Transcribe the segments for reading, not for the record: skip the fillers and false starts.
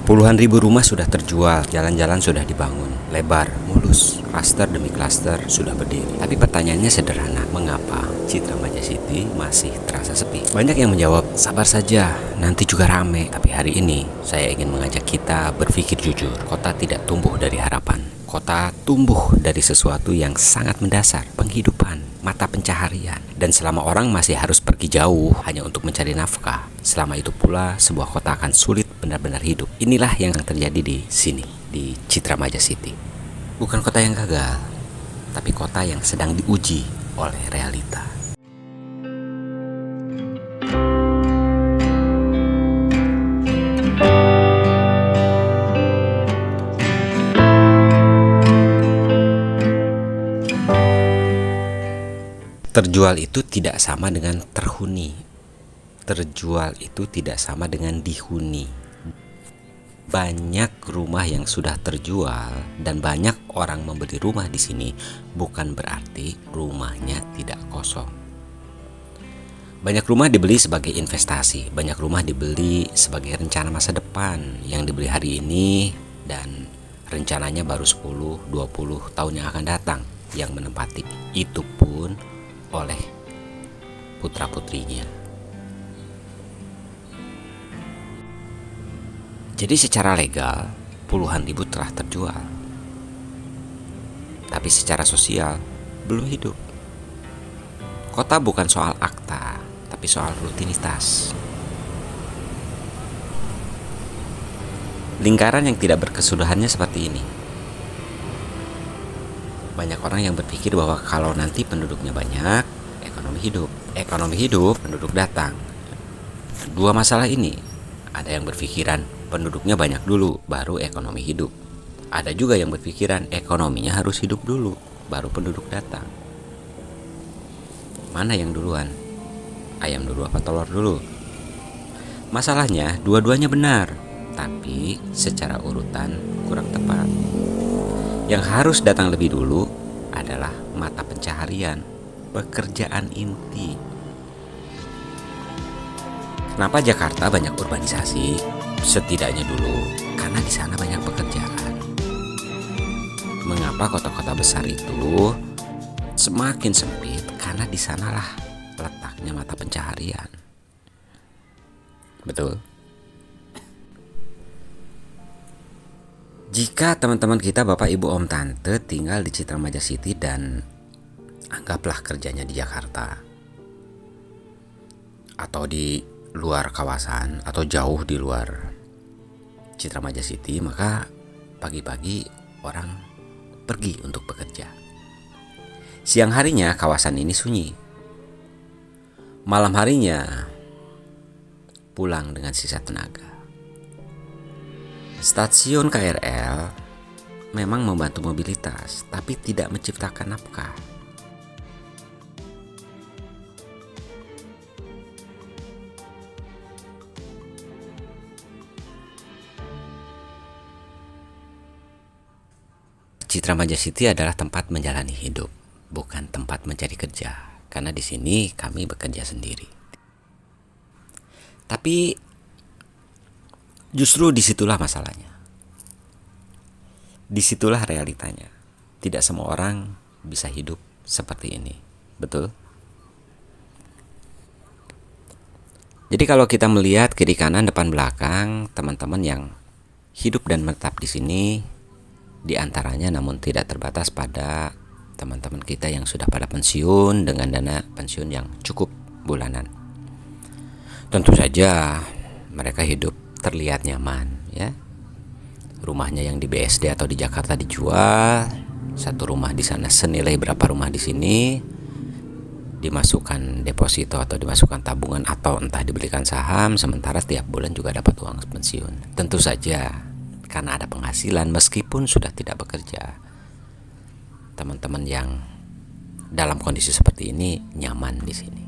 Puluhan ribu rumah sudah terjual, jalan-jalan sudah dibangun, lebar, mulus, klaster demi klaster sudah berdiri. Tapi pertanyaannya sederhana, mengapa Citra Maja City masih terasa sepi? Banyak yang menjawab, sabar saja, nanti juga rame. Tapi hari ini, saya ingin mengajak kita berpikir jujur. Kota tidak tumbuh dari harapan. Kota tumbuh dari sesuatu yang sangat mendasar, penghidupan, mata pencaharian. Dan selama orang masih harus pergi jauh hanya untuk mencari nafkah, selama itu pula sebuah kota akan sulit benar-benar hidup. Inilah yang terjadi di sini, di Citra Maja City. Bukan kota yang gagal, tapi kota yang sedang diuji oleh realita. Terjual itu tidak sama dengan terhuni. Terjual itu tidak sama dengan dihuni. Banyak rumah yang sudah terjual dan banyak orang membeli rumah di sini bukan berarti rumahnya tidak kosong. Banyak rumah dibeli sebagai investasi, banyak rumah dibeli sebagai rencana masa depan yang dibeli hari ini dan rencananya baru 10-20 tahun yang akan datang yang menempati. Itu pun oleh putra-putrinya. Jadi secara legal puluhan ribu telah terjual, tapi secara sosial belum hidup. Kota bukan soal akta, tapi soal rutinitas. Lingkaran yang tidak berkesudahannya seperti ini. Banyak orang yang berpikir bahwa kalau nanti penduduknya banyak, ekonomi hidup. Ekonomi hidup, penduduk datang. Dua masalah ini, ada yang berpikiran penduduknya banyak dulu, baru ekonomi hidup. Ada juga yang berpikiran ekonominya harus hidup dulu, baru penduduk datang. Mana yang duluan? Ayam dulu apa telur dulu? Masalahnya, dua-duanya benar, tapi secara urutan kurang tepat. Yang harus datang lebih dulu adalah mata pencaharian, pekerjaan inti. Kenapa Jakarta banyak urbanisasi? Setidaknya dulu, karena di sana banyak pekerjaan. Mengapa kota-kota besar itu semakin sempit? Karena di sanalah letaknya mata pencaharian. Betul? Jika teman-teman kita, bapak, ibu, om, tante tinggal di Citra Maja City dan anggaplah kerjanya di Jakarta atau di luar kawasan atau jauh di luar Citra Maja City, maka pagi-pagi orang pergi untuk bekerja. Siang harinya kawasan ini sunyi. Malam harinya pulang dengan sisa tenaga. Stasiun KRL memang membantu mobilitas, tapi tidak menciptakan nafkah. Citra Maja City adalah tempat menjalani hidup, bukan tempat mencari kerja. Karena di sini kami bekerja sendiri. Tapi justru disitulah masalahnya. Disitulah realitanya. Tidak semua orang bisa hidup seperti ini. Betul? Jadi kalau kita melihat kiri kanan depan belakang teman-teman yang hidup dan menetap di sini, di antaranya namun tidak terbatas pada teman-teman kita yang sudah pada pensiun dengan dana pensiun yang cukup bulanan. Tentu saja mereka hidup terlihat nyaman, ya. Rumahnya yang di BSD atau di Jakarta dijual, satu rumah di sana senilai berapa rumah di sini, dimasukkan deposito atau dimasukkan tabungan atau entah dibelikan saham, sementara tiap bulan juga dapat uang pensiun. Tentu saja karena ada penghasilan meskipun sudah tidak bekerja. Teman-teman yang dalam kondisi seperti ini nyaman di sini.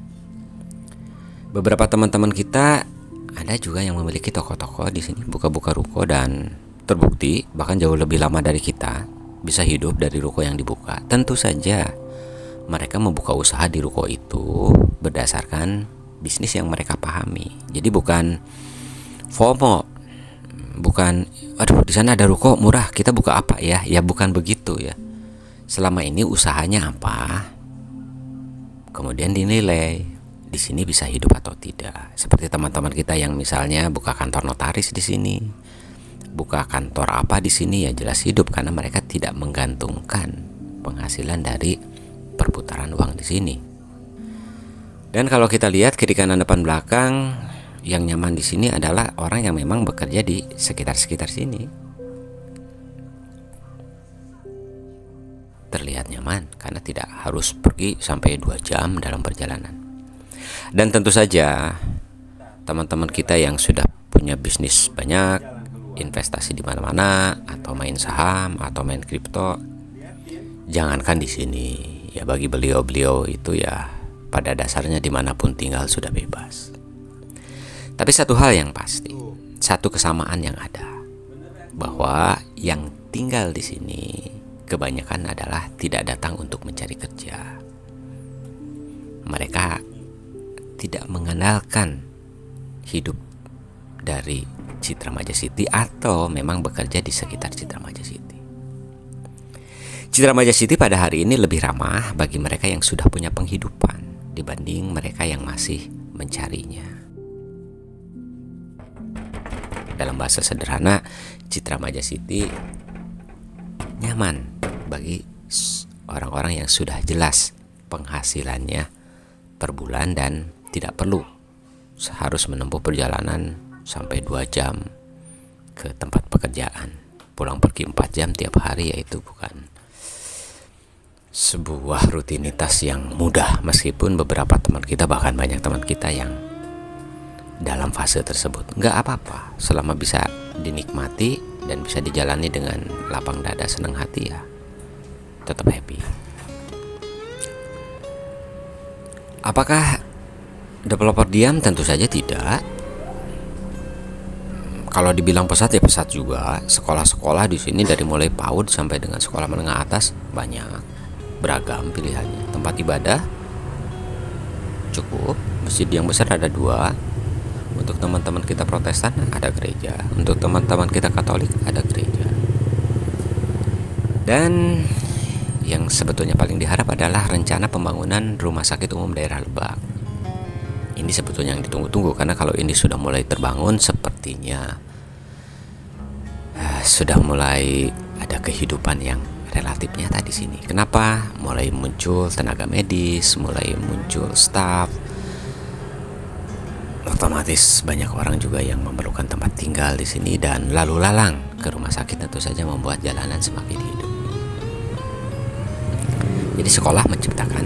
Beberapa teman-teman kita ada juga yang memiliki toko-toko di sini, buka-buka ruko, dan terbukti bahkan jauh lebih lama dari kita bisa hidup dari ruko yang dibuka. Tentu saja mereka membuka usaha di ruko itu berdasarkan bisnis yang mereka pahami. Jadi bukan FOMO, bukan, aduh di sana ada ruko murah, kita buka apa ya? Ya bukan begitu ya. Selama ini usahanya apa? Kemudian dinilai di sini bisa hidup atau tidak. Seperti teman-teman kita yang misalnya buka kantor notaris di sini, buka kantor apa di sini, ya jelas hidup karena mereka tidak menggantungkan penghasilan dari perputaran uang di sini. Dan kalau kita lihat kiri kanan depan belakang, yang nyaman di sini adalah orang yang memang bekerja di sekitar-sekitar sini. Terlihat nyaman karena tidak harus pergi sampai 2 jam dalam perjalanan. Dan tentu saja teman-teman kita yang sudah punya bisnis banyak, investasi di mana-mana, atau main saham atau main kripto, jangankan di sini, ya bagi beliau-beliau itu ya pada dasarnya dimanapun tinggal sudah bebas. Tapi satu hal yang pasti, satu kesamaan yang ada, bahwa yang tinggal di sini kebanyakan adalah tidak datang untuk mencari kerja. Mereka tidak mengandalkan hidup dari Citra Maja City atau memang bekerja di sekitar Citra Maja City. Citra Maja City pada hari ini lebih ramah bagi mereka yang sudah punya penghidupan dibanding mereka yang masih mencarinya. Dalam bahasa sederhana, Citra Maja City nyaman bagi orang-orang yang sudah jelas penghasilannya per bulan dan tidak perlu harus menempuh perjalanan sampai 2 jam ke tempat pekerjaan. Pulang pergi 4 jam tiap hari, yaitu bukan sebuah rutinitas yang mudah, meskipun beberapa teman kita, bahkan banyak teman kita yang dalam fase tersebut. Nggak apa-apa, selama bisa dinikmati dan bisa dijalani dengan lapang dada, senang hati, ya tetap happy. Apakah developer diam? Tentu saja tidak. Kalau dibilang pesat ya pesat juga. Sekolah-sekolah di sini dari mulai PAUD sampai dengan sekolah menengah atas banyak, beragam pilihannya. Tempat ibadah cukup, masjid yang besar ada 2. Untuk teman-teman kita Protestan ada gereja, untuk teman-teman kita Katolik ada gereja. Dan yang sebetulnya paling diharap adalah rencana pembangunan Rumah Sakit Umum Daerah Lebak. Ini sebetulnya yang ditunggu-tunggu, karena kalau ini sudah mulai terbangun, sepertinya sudah mulai ada kehidupan yang relatif nyata di sini. Kenapa? Mulai muncul tenaga medis, mulai muncul staf. Otomatis banyak orang juga yang memerlukan tempat tinggal di sini, dan lalu lalang ke rumah sakit tentu saja membuat jalanan semakin hidup. Jadi sekolah menciptakan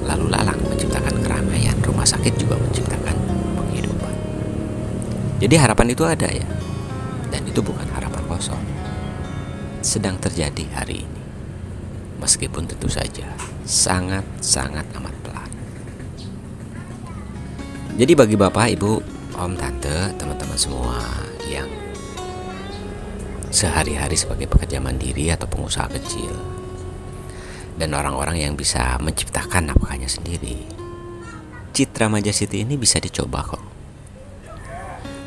lalu lalang, menciptakan keramaian, rumah sakit juga menciptakan penghidupan. Jadi harapan itu ada ya, dan itu bukan harapan kosong. Sedang terjadi hari ini, meskipun tentu saja sangat amat pelan. Jadi bagi bapak, ibu, om, tante, teman-teman semua yang sehari-hari sebagai pekerja mandiri atau pengusaha kecil, dan orang-orang yang bisa menciptakan nafkahnya sendiri, Citra Maja City ini bisa dicoba kok.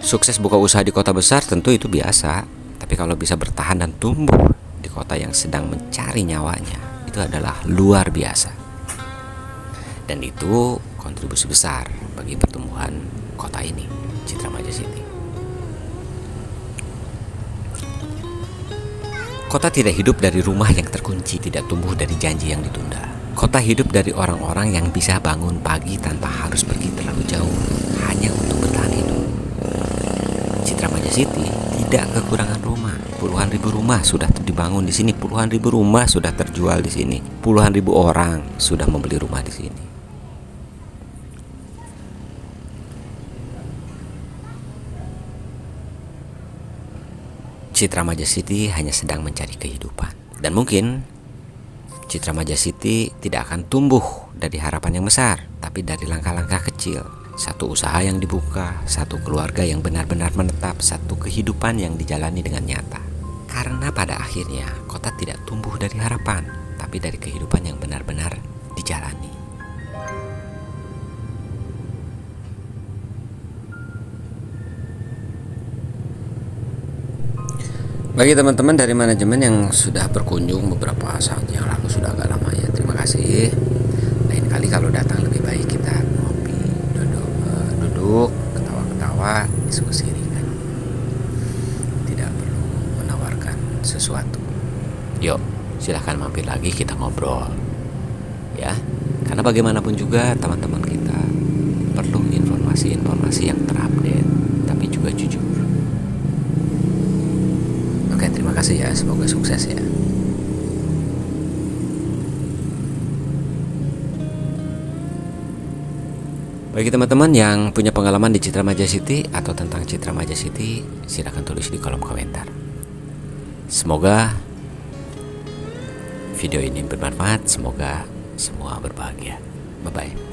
Sukses buka usaha di kota besar tentu itu biasa, tapi kalau bisa bertahan dan tumbuh di kota yang sedang mencari nyawanya, itu adalah luar biasa. Dan itu kontribusi besar bagi pertumbuhan kota ini, Citra Maja City. Kota tidak hidup dari rumah yang terkunci, tidak tumbuh dari janji yang ditunda. Kota hidup dari orang-orang yang bisa bangun pagi tanpa harus pergi terlalu jauh, hanya untuk bertahan hidup. Citra Maja City tidak kekurangan rumah. Puluhan ribu rumah sudah dibangun di sini, puluhan ribu rumah sudah terjual di sini, puluhan ribu orang sudah membeli rumah di sini. Citra Maja City hanya sedang mencari kehidupan, dan mungkin Citra Maja City tidak akan tumbuh dari harapan yang besar, tapi dari langkah-langkah kecil. Satu usaha yang dibuka, satu keluarga yang benar-benar menetap, satu kehidupan yang dijalani dengan nyata. Karena pada akhirnya kota tidak tumbuh dari harapan, tapi dari kehidupan yang benar-benar dijalani. Bagi teman-teman dari manajemen yang sudah berkunjung beberapa saat yang lalu, sudah agak lama ya, terima kasih. Lain kali kalau datang lebih baik kita ngopi, duduk, ketawa-ketawa, diskusi ringan. Tidak perlu menawarkan sesuatu. Yuk, silahkan mampir lagi, kita ngobrol. Ya, karena bagaimanapun juga teman-teman kita perlu informasi-informasi yang terupdate, tapi juga jujur. Oke, terima kasih ya, semoga sukses ya. Bagi teman-teman yang punya pengalaman di Citra Maja City atau tentang Citra Maja City, silakan tulis di kolom komentar. Semoga video ini bermanfaat, semoga semua berbahagia. Bye-bye.